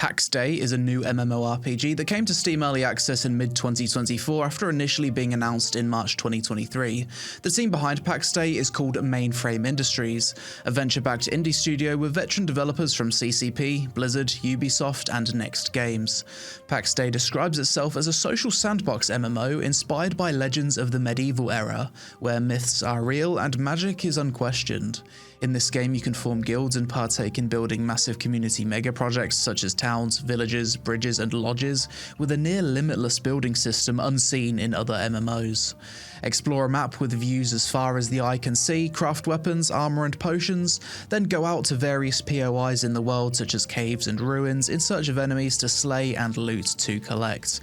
Pax Dei is a new MMORPG that came to Steam Early Access in mid-2024 after initially being announced in March 2023. The team behind Pax Dei is called Mainframe Industries, a venture-backed indie studio with veteran developers from CCP, Blizzard, Ubisoft and Next Games. Pax Dei describes itself as a social sandbox MMO inspired by legends of the medieval era, where myths are real and magic is unquestioned. In this game, you can form guilds and partake in building massive community megaprojects such as towns, villages, bridges, and lodges, with a near limitless building system unseen in other MMOs. Explore a map with views as far as the eye can see, craft weapons, armor, and potions, then go out to various POIs in the world such as caves and ruins in search of enemies to slay and loot to collect.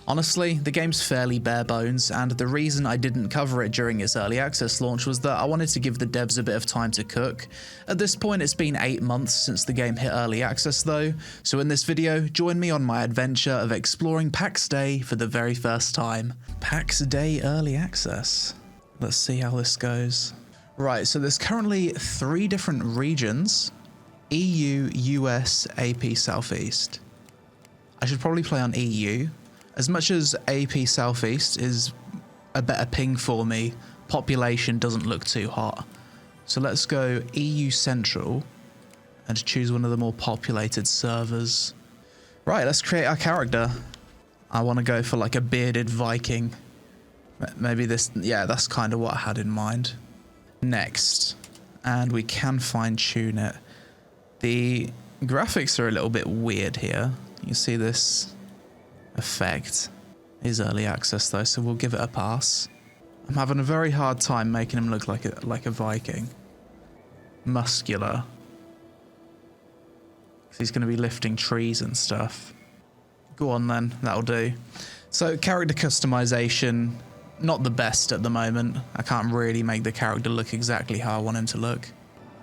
Honestly, the game's fairly bare bones, and the reason I didn't cover it during its early access launch was that I wanted to give the devs a bit of time to cook. At this point, it's been 8 months since the game hit early access though, so in this video, join me on my adventure of exploring Pax Dei for the very first time. Pax Dei Early Access. Let's see how this goes. Right, so there's currently 3 different regions: EU, US, AP Southeast. I should probably play on EU. As much as AP Southeast is a better ping for me, population doesn't look too hot. So let's go EU Central and choose one of the more populated servers. Right, let's create our character. I want to go for like a bearded Viking. Maybe this, yeah, that's kind of what I had in mind. Next, and we can fine tune it. The graphics are a little bit weird here. You can see this effect is early access though, so we'll give it a pass. I'm having a very hard time making him look like a Viking. Muscular. He's going to be lifting trees and stuff. Go on then, that'll do. So character customization, not the best at the moment. I can't really make the character look exactly how I want him to look.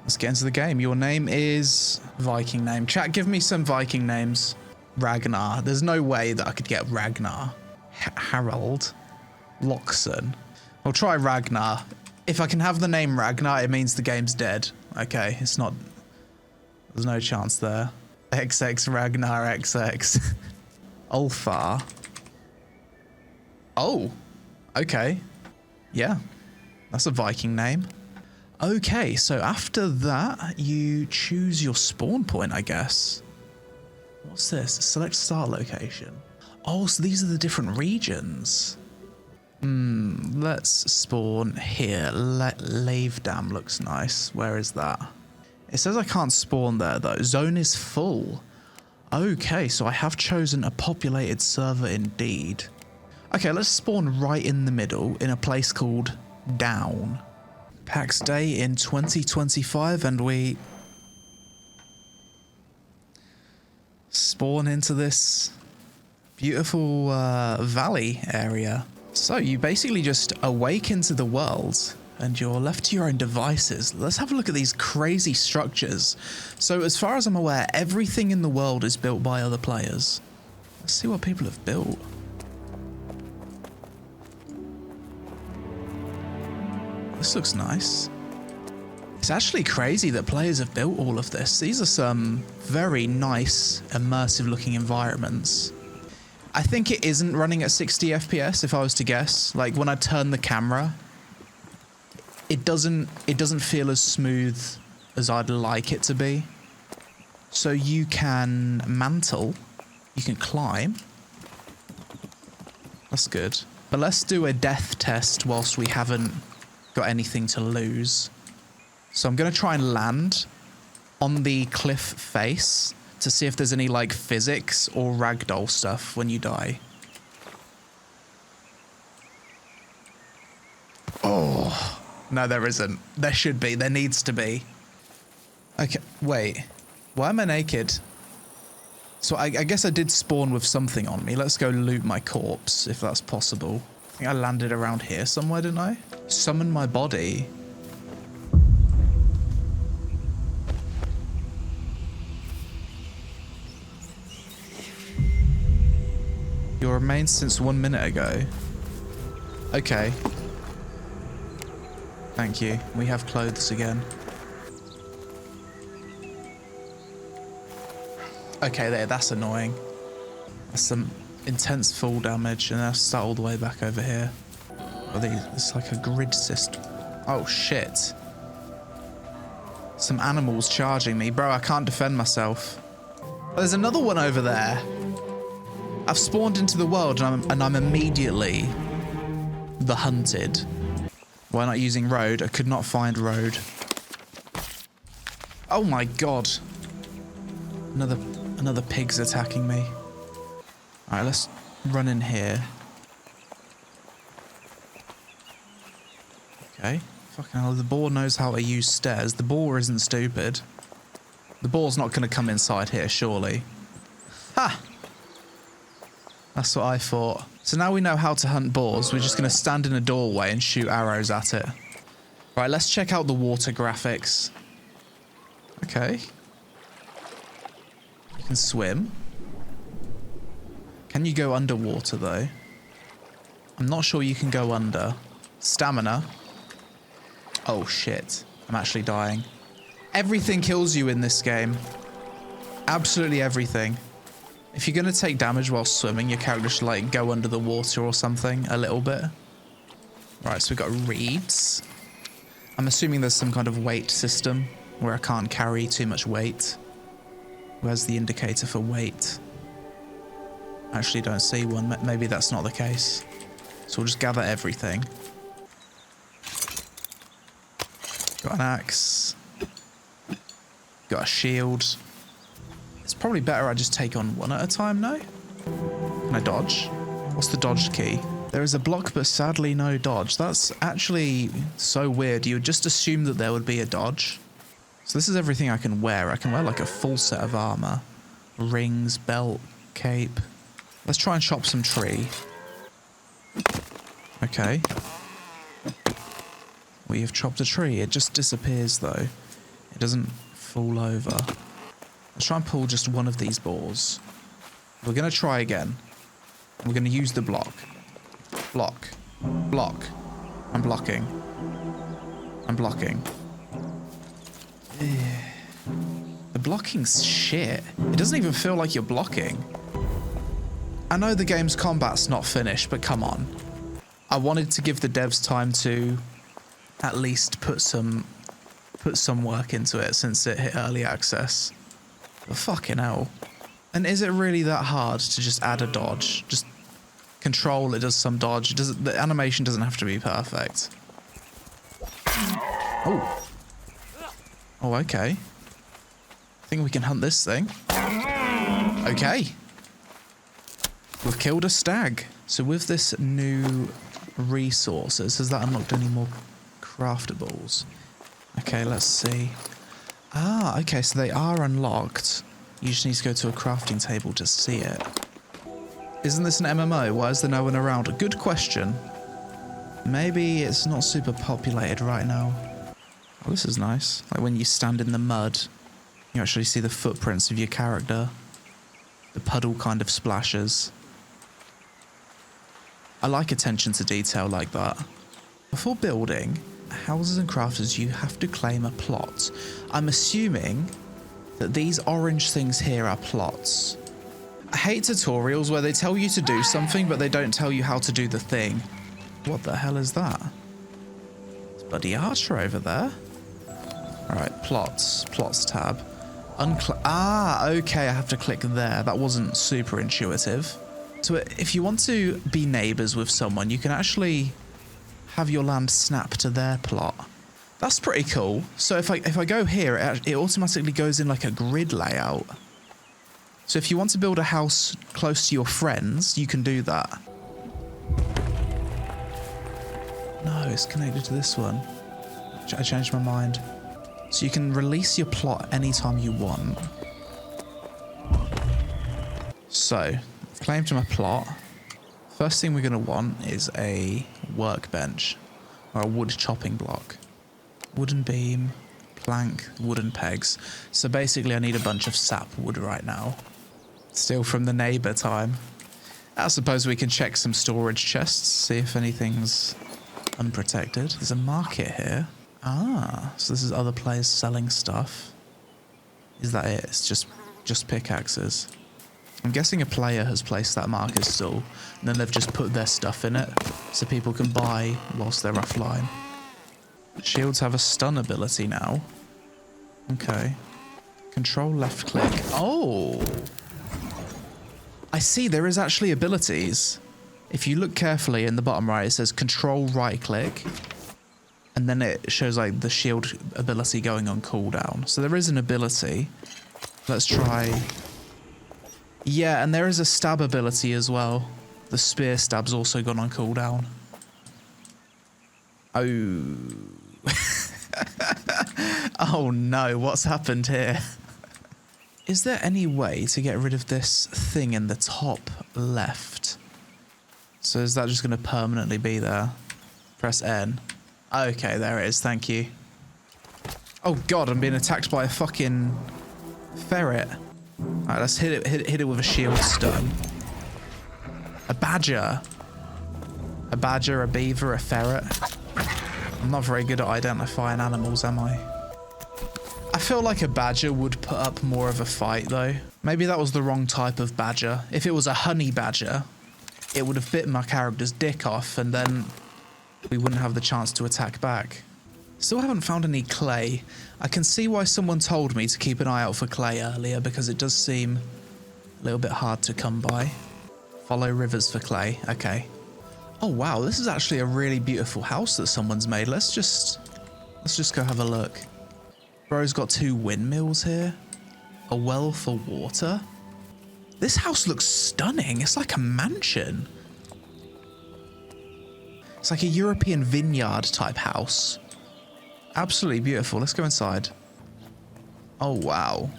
Let's get into the game. Your name is Viking name. Chat, give me some Viking names. Ragnar. There's no way that I could get Ragnar. Harold. Loxon. I'll try Ragnar. If I can have the name Ragnar, it means the game's dead. Okay, it's not... There's no chance there. XX Ragnar XX. Ulfar. Oh. Okay. Yeah. That's a Viking name. Okay, so after that, you choose your spawn point, I guess. What's this? Select start location. Oh, so these are the different regions. Let's spawn here. Lavedam looks nice. Where is that? It says I can't spawn there though. Zone is full. Okay, so I have chosen a populated server indeed. Okay, let's spawn right in the middle in a place called Down. Pax Dei in 2025, and we spawn into this beautiful valley area. So you basically just awaken to the world and you're left to your own devices. Let's have a look at these crazy structures. So as far as I'm aware, everything in the world is built by other players. Let's see what people have built. This looks nice. It's actually crazy that players have built all of this. These are some very nice, immersive looking environments. I think it isn't running at 60 FPS if I was to guess. Like when I turn the camera, it doesn't feel as smooth as I'd like it to be. So you can mantle, you can climb. That's good. But let's do a death test whilst we haven't got anything to lose. So I'm going to try and land on the cliff face to see if there's any like physics or ragdoll stuff when you die. Oh, no, there isn't. There should be. There needs to be. Okay, wait. Why am I naked? So I guess I did spawn with something on me. Let's go loot my corpse if that's possible. I think I landed around here somewhere, didn't I? Summon my body. Your remains since 1 minute ago. Okay. Thank you. We have clothes again. Okay, there, that's annoying. That's some intense fall damage, and that's start all the way back over here. Oh, it's like a grid system. Oh, shit. Some animals charging me. Bro, I can't defend myself. Oh, there's another one over there. I've spawned into the world, and I'm immediately the hunted. Why not using road? I could not find road. Oh my god. Another pig's attacking me. Alright, let's run in here. Okay. Fucking hell, the boar knows how to use stairs. The boar isn't stupid. The boar's not going to come inside here, surely. Ha! That's what I thought. So now we know how to hunt boars. We're just going to stand in a doorway and shoot arrows at it. Right, let's check out the water graphics. Okay. You can swim. Can you go underwater, though? I'm not sure you can go under. Stamina. Oh, shit. I'm actually dying. Everything kills you in this game. Absolutely everything. If you're going to take damage while swimming, your character should, like, go under the water or something a little bit. Right, so we've got reeds. I'm assuming there's some kind of weight system where I can't carry too much weight. Where's the indicator for weight? I actually don't see one. Maybe that's not the case. So we'll just gather everything. Got an axe. Got a shield. It's probably better I just take on one at a time, no? Can I dodge? What's the dodge key? There is a block, but sadly no dodge. That's actually so weird. You would just assume that there would be a dodge. So this is everything I can wear. I can wear like a full set of armor. Rings, belt, cape. Let's try and chop some tree. Okay. We have chopped a tree. It just disappears though. It doesn't fall over. Let's try and pull just one of these boars. We're going to try again. We're going to use the block. Block. Block. I'm blocking. I'm blocking. The blocking's shit. It doesn't even feel like you're blocking. I know the game's combat's not finished, but come on. I wanted to give the devs time to at least put some work into it since it hit early access. But fucking hell. And is it really that hard to just add a dodge? Just control, it does some dodge. The animation doesn't have to be perfect. Oh. Oh, okay. I think we can hunt this thing. Okay. We've killed a stag. So with this new resources, has that unlocked any more craftables? Okay, let's see. Ah, okay, so they are unlocked. You just need to go to a crafting table to see it. Isn't this an MMO? Why is there no one around? A good question. Maybe it's not super populated right now. Oh, this is nice. Like when you stand in the mud, you actually see the footprints of your character. The puddle kind of splashes. I like attention to detail like that. Before building houses and crafters, you have to claim a plot. I'm assuming that these orange things here are plots. I hate tutorials where they tell you to do something, but they don't tell you how to do the thing. What the hell is that? It's Buddy Archer over there. Alright, plots. Plots tab. Okay, I have to click there. That wasn't super intuitive. So if you want to be neighbours with someone, you can actually have your land snap to their plot. That's pretty cool. So if I go here, it automatically goes in like a grid layout. So if you want to build a house close to your friends, you can do that. No, it's connected to this one. I changed my mind. So you can release your plot anytime you want. So, I've claimed my plot. First thing we're going to want is a workbench or a wood chopping block. Wooden beam, plank, wooden pegs. So basically I need a bunch of sap wood right now. Steal from the neighbour time. I suppose we can check some storage chests, see if anything's unprotected. There's a market here. Ah, so this is other players selling stuff. Is that it? It's just Just pickaxes. I'm guessing a player has placed that market stall, and then they've just put their stuff in it, so people can buy whilst they're offline. Shields have a stun ability now. Okay. Control left click. Oh! I see, there is actually abilities. If you look carefully in the bottom right, it says control right click. And then it shows like the shield ability going on cooldown. So there is an ability. Let's try. Yeah, and there is a stab ability as well. The spear stab's also gone on cooldown. Oh. Oh no, what's happened here? Is there any way to get rid of this thing in the top left? So is that just going to permanently be there? Press N. Okay, there it is. Thank you. Oh god, I'm being attacked by a fucking ferret. Alright, let's hit it with a shield stun. A badger. A badger, a beaver, a ferret. I'm not very good at identifying animals, am I? I feel like a badger would put up more of a fight though. Maybe that was the wrong type of badger. If it was a honey badger, it would have bitten my character's dick off and then we wouldn't have the chance to attack back. Still haven't found any clay. I can see why someone told me to keep an eye out for clay earlier because it does seem a little bit hard to come by. Follow rivers for clay. Okay. Oh wow, this is actually a really beautiful house that someone's made. Let's just go have a look. Bro's got 2 windmills here. A well for water. This house looks stunning. It's like a mansion. It's like a European vineyard type house. Absolutely beautiful. Let's go inside. Oh, wow.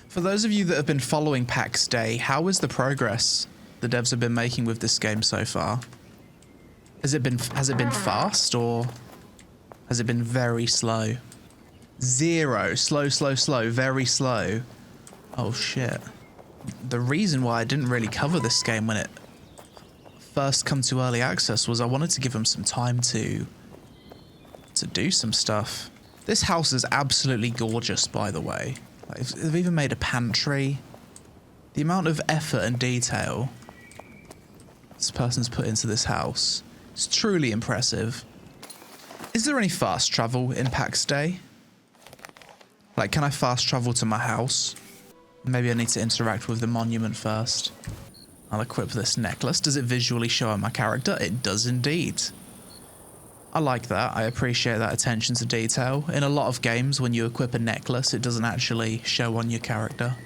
For those of you that have been following Pax Day, how is the progress the devs have been making with this game so far? Has it been fast or has it been very slow? 0. Slow, very slow. Oh shit. The reason why I didn't really cover this game when it first come to early access was I wanted to give them some time to do some stuff. This house is absolutely gorgeous, by the way. Like, they've even made a pantry. The amount of effort and detail this person's put into this house is truly impressive. Is there any fast travel in Pax Day? Like, can I fast travel to my house? Maybe I need to interact with the monument first. I'll equip this necklace. Does it visually show on my character? It does indeed. I like that. I appreciate that attention to detail. In a lot of games, when you equip a necklace, it doesn't actually show on your character.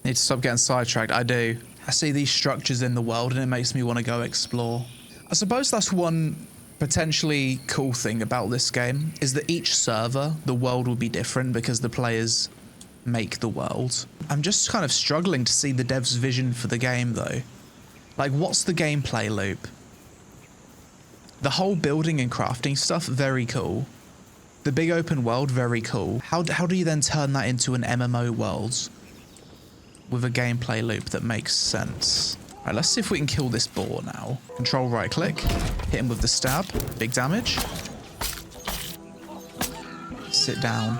Need to stop getting sidetracked. I do. I see these structures in the world and it makes me want to go explore. I suppose that's one potentially cool thing about this game, is that each server, the world will be different because the players make the world. I'm just kind of struggling to see the devs' vision for the game though. Like, what's the gameplay loop? The whole building and crafting stuff, very cool. The big open world, very cool. How do you then turn that into an MMO world with a gameplay loop that makes sense? Alright, let's see if we can kill this boar now. Control right click, hit him with the stab, big damage. Sit down.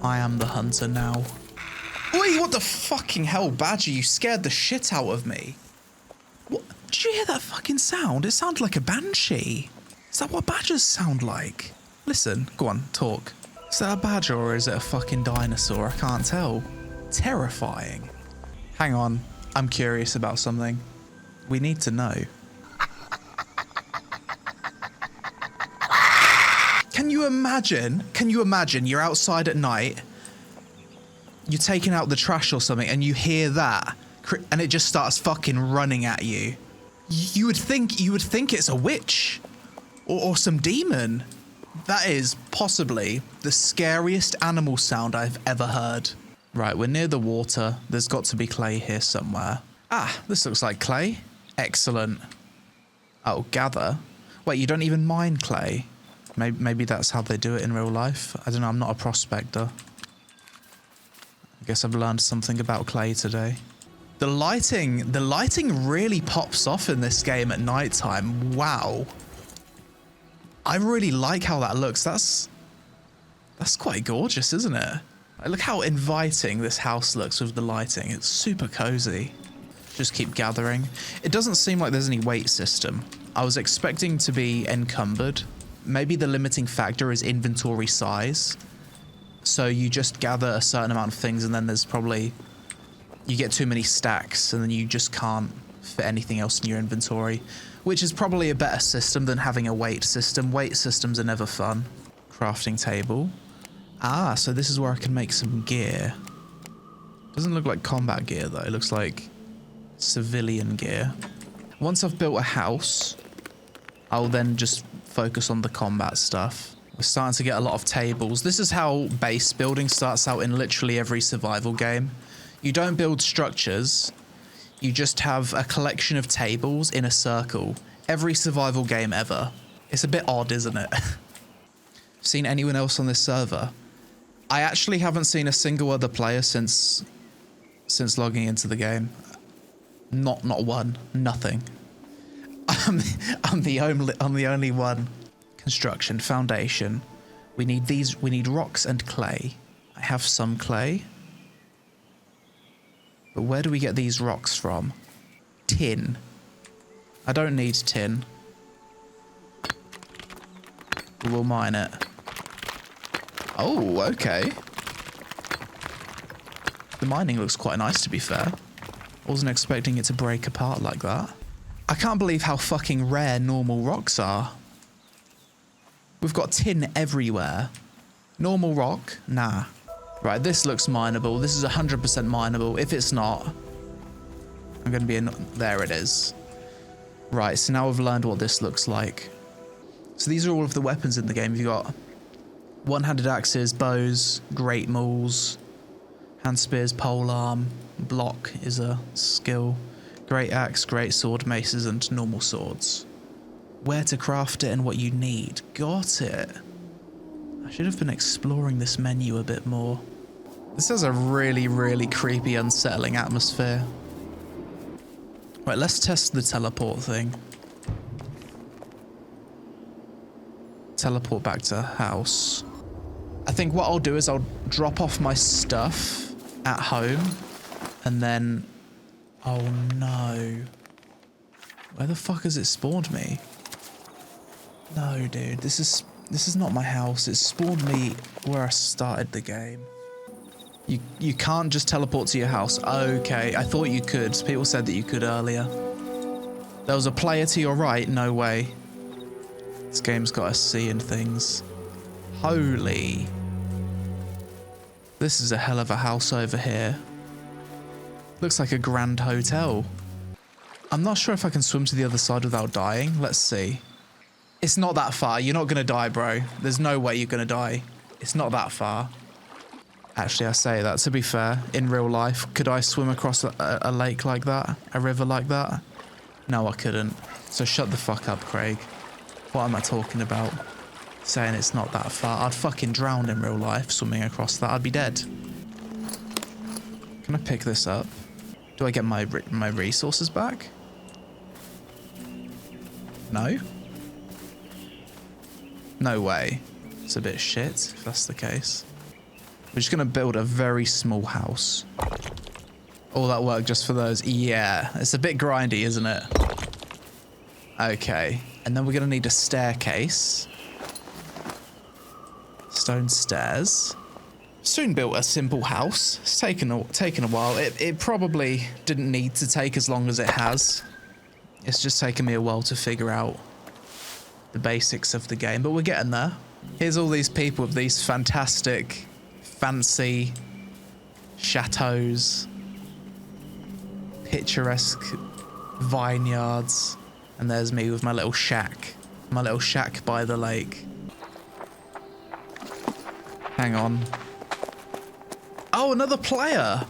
I am the hunter now. Oi, what the fucking hell, Badger? You scared the shit out of me. What? Did you hear that fucking sound? It sounded like a banshee. Is that what badgers sound like? Listen, go on, talk. Is that a badger or is it a fucking dinosaur? I can't tell. Terrifying. Hang on, I'm curious about something. We need to know. Can you imagine you're outside at night, you're taking out the trash or something and you hear that and it just starts fucking running at you. You would think it's a witch or some demon. That is possibly the scariest animal sound I've ever heard. Right, we're near the water. There's got to be clay here somewhere. Ah, this looks like clay. Excellent. Oh, gather. Wait, you don't even mine clay? Maybe that's how they do it in real life. I don't know, I'm not a prospector. I guess I've learned something about clay today. The lighting really pops off in this game at nighttime. Wow. I really like how that looks. That's quite gorgeous, isn't it? Like, look how inviting this house looks with the lighting. It's super cozy. Just keep gathering. It doesn't seem like there's any weight system. I was expecting to be encumbered. Maybe the limiting factor is inventory size. So you just gather a certain amount of things and then there's probably... You get too many stacks and then you just can't fit anything else in your inventory. Which is probably a better system than having a weight system. Weight systems are never fun. Crafting table. Ah, so this is where I can make some gear. Doesn't look like combat gear though. It looks like civilian gear. Once I've built a house, I'll then just focus on the combat stuff. We're starting to get a lot of tables. This is how base building starts out in literally every survival game. You don't build structures. You just have a collection of tables in a circle. Every survival game ever. It's a bit odd, isn't it? Seen anyone else on this server? I actually haven't seen a single other player since logging into the game. Not one. Nothing. I'm the only one. Construction, foundation. We need rocks and clay. I have some clay. But where do we get these rocks from? Tin. I don't need tin. We'll mine it. Oh, okay. The mining looks quite nice, to be fair. Wasn't expecting it to break apart like that. I can't believe how fucking rare normal rocks are. We've got tin everywhere. Normal rock? Nah. Right, this looks mineable. This is 100% mineable. If it's not, I'm going to be in... There it is. Right, so now we've learned what this looks like. So these are all of the weapons in the game. You've got one-handed axes, bows, great mauls, hand spears, polearm, block is a skill, great axe, great sword, maces, and normal swords. Where to craft it and what you need. Got it. I should have been exploring this menu a bit more. This has a really, really creepy, unsettling atmosphere. Right, let's test the teleport thing. Teleport back to house. I think what I'll do is I'll drop off my stuff at home and then... Oh no. Where the fuck has it spawned me? No, dude, this is not my house. It spawned me where I started the game. You can't just teleport to your house. Okay, I thought you could. People said that you could earlier. There was a player to your right. No way. This game's got us seeing things. Holy. This is a hell of a house over here. Looks like a grand hotel. I'm not sure if I can swim to the other side without dying. Let's see. It's not that far. You're not going to die, bro. There's no way you're going to die. It's not that far. Actually, I say that, to be fair, in real life, could I swim across a lake like that? A river like that? No, I couldn't. So shut the fuck up, Craig. What am I talking about? Saying it's not that far. I'd fucking drown in real life swimming across that. I'd be dead. Can I pick this up? Do I get my resources back? No? No way. It's a bit shit, if that's the case. We're just going to build a very small house. All that work just for those? Yeah. It's a bit grindy, isn't it? Okay. And then we're going to need a staircase. Stone stairs. Soon built a simple house. It's taken a while. It probably didn't need to take as long as it has. It's just taken me a while to figure out the basics of the game, but we're getting there. Here's all these people with these fantastic, fancy chateaus, picturesque vineyards, and there's me with my little shack by the lake. Hang on. Oh, another player!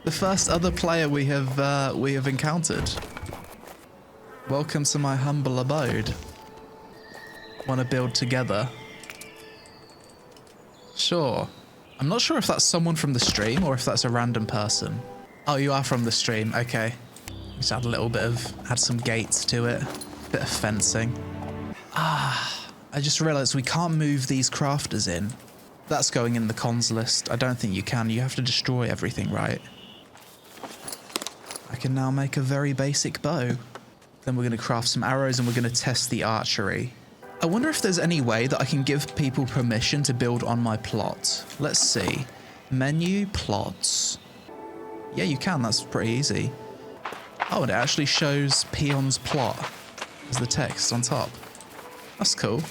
The first other player we have encountered. Welcome to my humble abode. Want to build together? Sure. I'm not sure if that's someone from the stream or if that's a random person. Oh, you are from the stream. Okay. Just add some gates to it. Bit of fencing. Ah, I just realized we can't move these crafters in. That's going in the cons list. I don't think you can. You have to destroy everything, right? I can now make a very basic bow. Then we're going to craft some arrows and we're going to test the archery. I wonder if there's any way that I can give people permission to build on my plot. Let's see. Menu, plots. Yeah, you can. That's pretty easy. Oh, and it actually shows Peon's plot as the text on top. That's cool.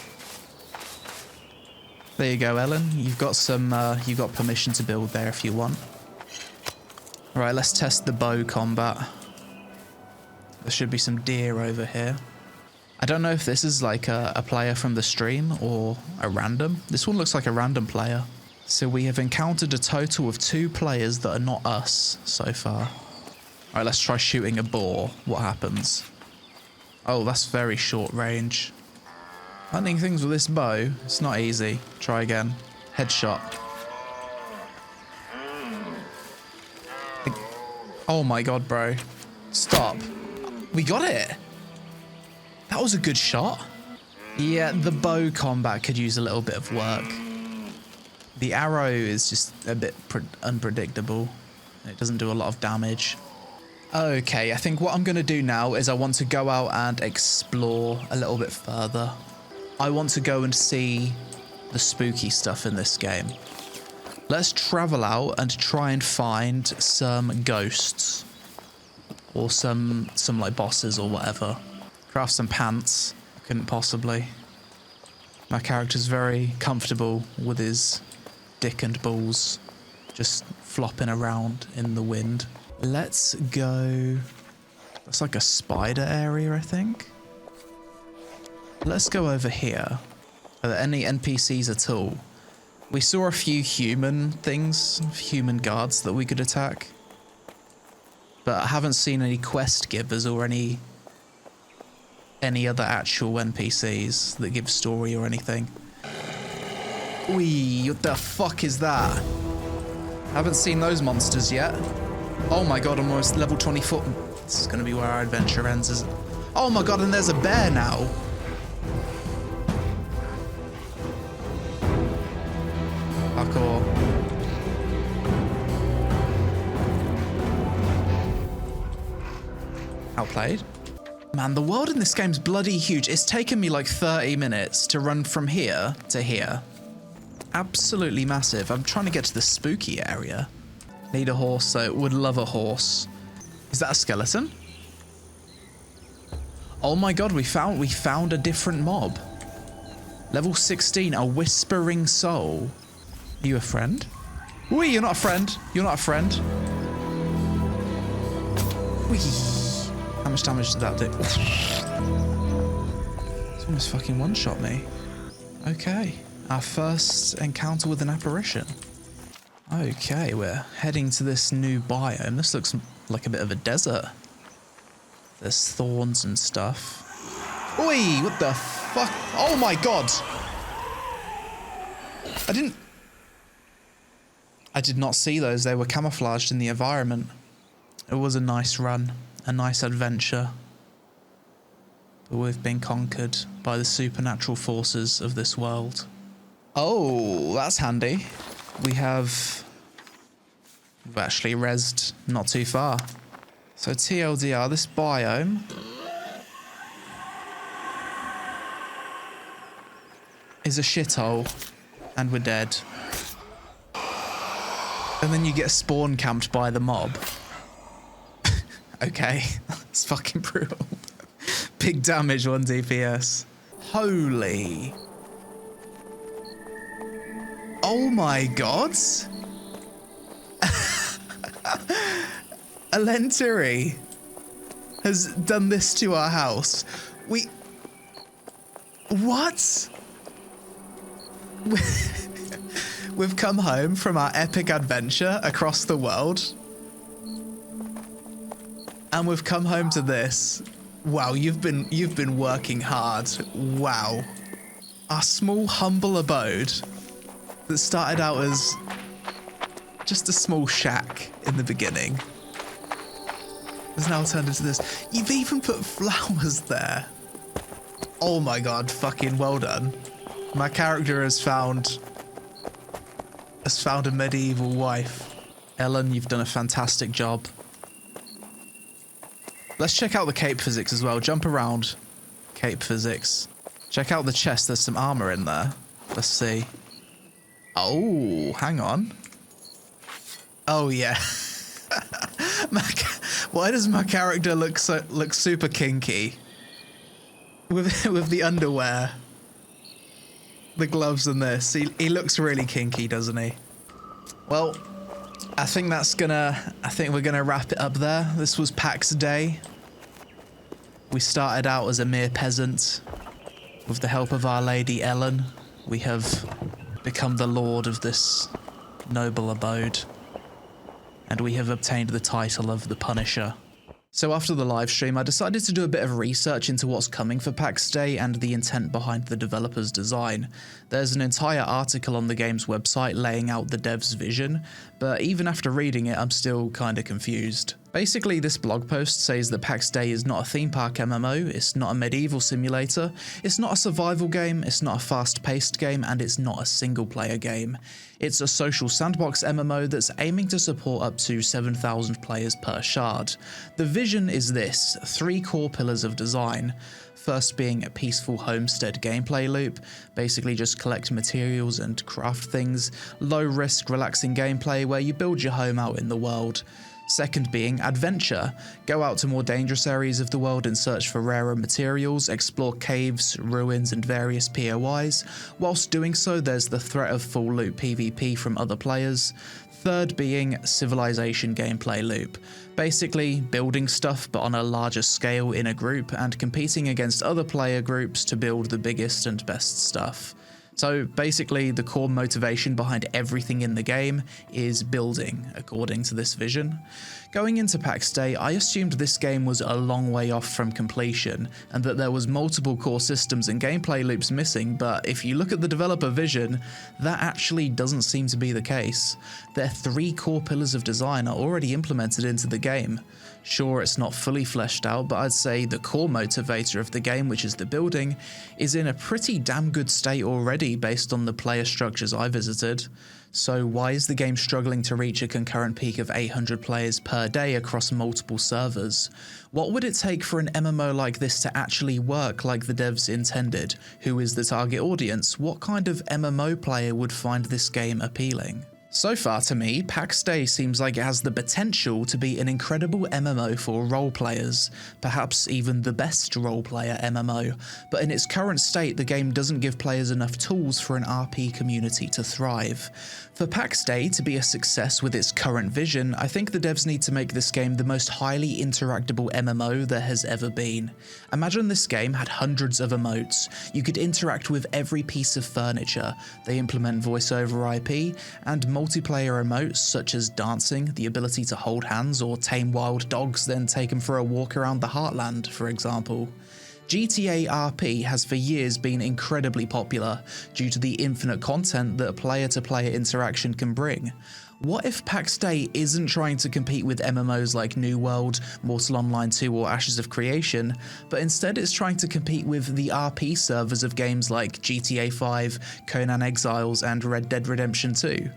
There you go, Ellen. You've got permission to build there if you want. All right, let's test the bow combat. There should be some deer over here. I don't know if this is like a player from the stream or a random. This one looks like a random player. So we have encountered a total of 2 players that are not us so far. All right, let's try shooting a boar. What happens? Oh, that's very short range. Hunting things with this bow, it's not easy. Try again. Headshot. Oh my god, bro. Stop. We got it. That was a good shot. Yeah, the bow combat could use a little bit of work. The arrow is just a bit unpredictable. It doesn't do a lot of damage. Okay, I think what I'm going to do now is I want to go out and explore a little bit further. I want to go and see the spooky stuff in this game. Let's travel out and try and find some ghosts. Or some like bosses or whatever. Craft some pants. I couldn't possibly. My character's very comfortable with his dick and balls just flopping around in the wind. Let's go. That's like a spider area, I think. Let's go over here. Are there any NPCs at all? We saw a few human things, human guards that we could attack. But I haven't seen any quest givers or any other actual NPCs that give story or anything. Wee, what the fuck is that? Haven't seen those monsters yet. Oh my god, I'm almost level 24. This is going to be where our adventure ends, isn't it? Oh my god, and there's a bear now. Parkour. Outplayed. Man, the world in this game's bloody huge. It's taken me like 30 minutes to run from here to here. Absolutely massive. I'm trying to get to the spooky area. Need a horse, so would love a horse. Is that a skeleton? Oh my god, we found a different mob. Level 16, a whispering soul. Are you a friend? Wee, you're not a friend. You're not a friend. Wee. How much damage did that do? It's almost fucking one-shot me. Okay. Our first encounter with an apparition. Okay, we're heading to this new biome. This looks like a bit of a desert. There's thorns and stuff. Oi, what the fuck? Oh my god! I did not see those. They were camouflaged in the environment. It was a nice run, a nice adventure. But we've been conquered by the supernatural forces of this world. Oh, that's handy. We've actually rezzed not too far. So TLDR, this biome is a shithole, and we're dead. And then you get spawn camped by the mob. Okay, that's fucking brutal. Big damage, 1 DPS. Holy. Oh my god. Alentiri has done this to our house. What? We've come home from our epic adventure across the world. And we've come home to this. Wow, you've been working hard. Wow. Our small, humble abode that started out as just a small shack in the beginning has now turned into this. You've even put flowers there. Oh my god, fucking well done. My character has found a medieval wife. Ellen, you've done a fantastic job. Let's check out the cape physics as well. Jump around. Cape physics. Check out the chest. There's some armor in there. Let's see. Oh, hang on. Oh yeah. Why does my character look super kinky? With the underwear, the gloves and this. He looks really kinky, doesn't he? Well, I think we're gonna wrap it up there. This was Pax Day. We started out as a mere peasant. With the help of Our Lady Ellen, we have become the lord of this noble abode. And we have obtained the title of the Punisher. So after the live stream, I decided to do a bit of research into what's coming for Pax Day and the intent behind the developer's design. There's an entire article on the game's website laying out the dev's vision, but even after reading it, I'm still kinda confused. Basically, this blog post says that Pax Day is not a theme park MMO, it's not a medieval simulator, it's not a survival game, it's not a fast-paced game, and it's not a single-player game. It's a social sandbox MMO that's aiming to support up to 7,000 players per shard. The vision is this: 3 core pillars of design. First being a peaceful homestead gameplay loop, basically just collect materials and craft things, low risk relaxing gameplay where you build your home out in the world. Second being adventure, go out to more dangerous areas of the world and search for rarer materials, explore caves, ruins and various POIs. Whilst doing so, there's the threat of full loop PvP from other players. Third being civilization gameplay loop, basically building stuff but on a larger scale in a group and competing against other player groups to build the biggest and best stuff. So basically, the core motivation behind everything in the game is building, according to this vision. Going into Pax Day, I assumed this game was a long way off from completion, and that there was multiple core systems and gameplay loops missing, but if you look at the developer vision, that actually doesn't seem to be the case. Their 3 core pillars of design are already implemented into the game. Sure, it's not fully fleshed out, but I'd say the core motivator of the game, which is the building, is in a pretty damn good state already based on the player structures I visited. So why is the game struggling to reach a concurrent peak of 800 players per day across multiple servers? What would it take for an MMO like this to actually work like the devs intended? Who is the target audience? What kind of MMO player would find this game appealing? So far to me, Pax Day seems like it has the potential to be an incredible MMO for role players, perhaps even the best role player MMO, but in its current state the game doesn't give players enough tools for an RP community to thrive. For Pax Day to be a success with its current vision, I think the devs need to make this game the most highly interactable MMO there has ever been. Imagine this game had hundreds of emotes, you could interact with every piece of furniture, they implement voice over IP, and multiplayer emotes such as dancing, the ability to hold hands or tame wild dogs then take them for a walk around the Heartland, for example. GTA RP has for years been incredibly popular due to the infinite content that player-to-player interaction can bring. What if Pax Day isn't trying to compete with MMOs like New World, Mortal Online 2 or Ashes of Creation, but instead it's trying to compete with the RP servers of games like GTA 5, Conan Exiles and Red Dead Redemption 2?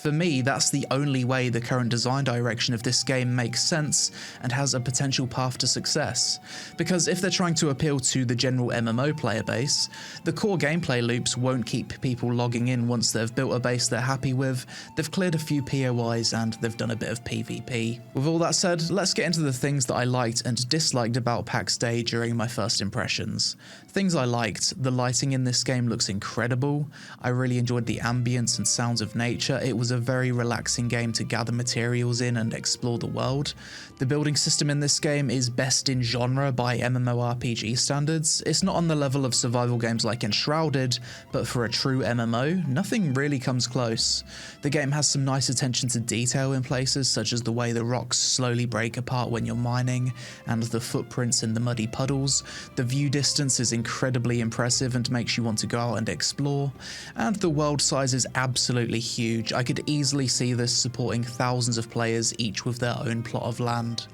For me, that's the only way the current design direction of this game makes sense and has a potential path to success. Because if they're trying to appeal to the general MMO player base, the core gameplay loops won't keep people logging in once they've built a base they're happy with, they've cleared a few POIs and they've done a bit of PvP. With all that said, let's get into the things that I liked and disliked about Pax Day during my first impressions. Things I liked: the lighting in this game looks incredible, I really enjoyed the ambience and sounds of nature, it was a very relaxing game to gather materials in and explore the world. The building system in this game is best in genre by MMORPG standards. It's not on the level of survival games like Enshrouded, but for a true MMO, nothing really comes close. The game has some nice attention to detail in places, such as the way the rocks slowly break apart when you're mining, and the footprints in the muddy puddles. The view distance is incredibly impressive and makes you want to go out and explore, and the world size is absolutely huge. I could easily see this supporting thousands of players, each with their own plot of land.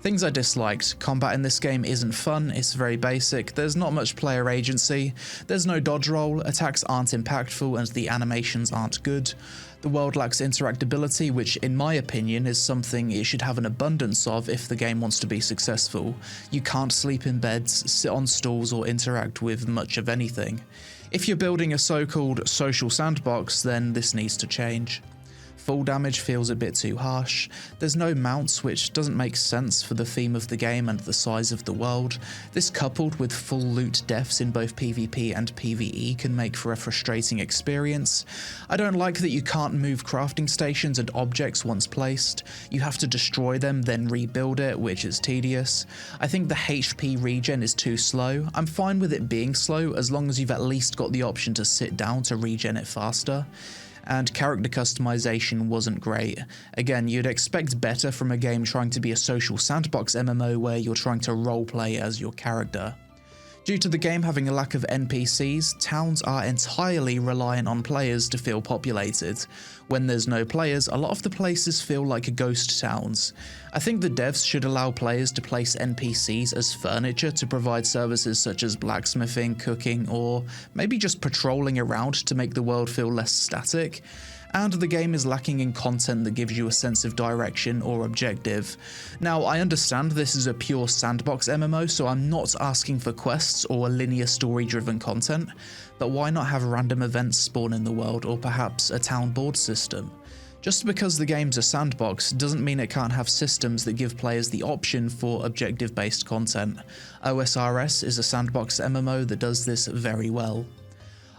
Things I disliked. Combat in this game isn't fun, it's very basic, there's not much player agency, there's no dodge roll, attacks aren't impactful and the animations aren't good. The world lacks interactability, which in my opinion is something it should have an abundance of if the game wants to be successful. You can't sleep in beds, sit on stools or interact with much of anything. If you're building a so-called social sandbox, then this needs to change. Full damage feels a bit too harsh, there's no mounts, which doesn't make sense for the theme of the game and the size of the world. This coupled with full loot deaths in both PvP and PvE can make for a frustrating experience. I don't like that you can't move crafting stations and objects once placed. You have to destroy them then rebuild it, which is tedious. I think the HP regen is too slow. I'm fine with it being slow as long as you've at least got the option to sit down to regen it faster. And character customization wasn't great. Again, you'd expect better from a game trying to be a social sandbox MMO where you're trying to roleplay as your character. Due to the game having a lack of NPCs, towns are entirely reliant on players to feel populated. When there's no players, a lot of the places feel like ghost towns. I think the devs should allow players to place NPCs as furniture to provide services such as blacksmithing, cooking, or maybe just patrolling around to make the world feel less static. And the game is lacking in content that gives you a sense of direction or objective. Now, I understand this is a pure sandbox MMO, so I'm not asking for quests or linear story-driven content, but why not have random events spawn in the world or perhaps a town board system? Just because the game's a sandbox doesn't mean it can't have systems that give players the option for objective-based content. OSRS is a sandbox MMO that does this very well.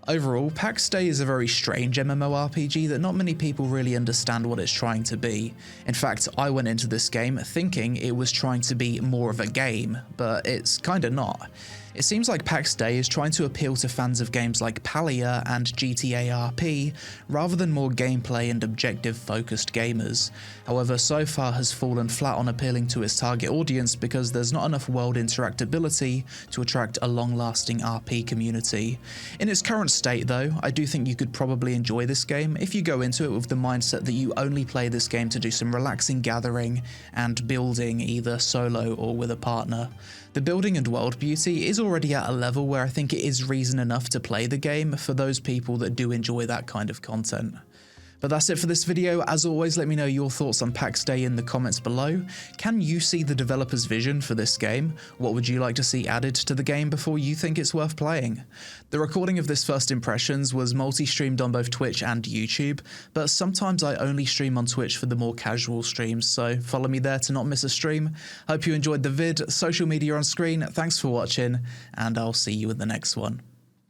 Overall, Pax Dei is a very strange MMORPG that not many people really understand what it's trying to be. In fact, I went into this game thinking it was trying to be more of a game, but it's kinda not. It seems like Pax Dei is trying to appeal to fans of games like Palia and GTA RP, rather than more gameplay and objective-focused gamers. However, so far has fallen flat on appealing to its target audience because there's not enough world interactability to attract a long-lasting RP community. In its current state though, I do think you could probably enjoy this game if you go into it with the mindset that you only play this game to do some relaxing gathering and building either solo or with a partner. The building and world beauty is already at a level where I think it is reason enough to play the game for those people that do enjoy that kind of content. But that's it for this video. As always, let me know your thoughts on Pax Dei in the comments below. Can you see the developer's vision for this game? What would you like to see added to the game before you think it's worth playing? The recording of this first impressions was multi-streamed on both Twitch and YouTube, but sometimes I only stream on Twitch for the more casual streams, so follow me there to not miss a stream. Hope you enjoyed the vid, social media on screen, thanks for watching, and I'll see you in the next one.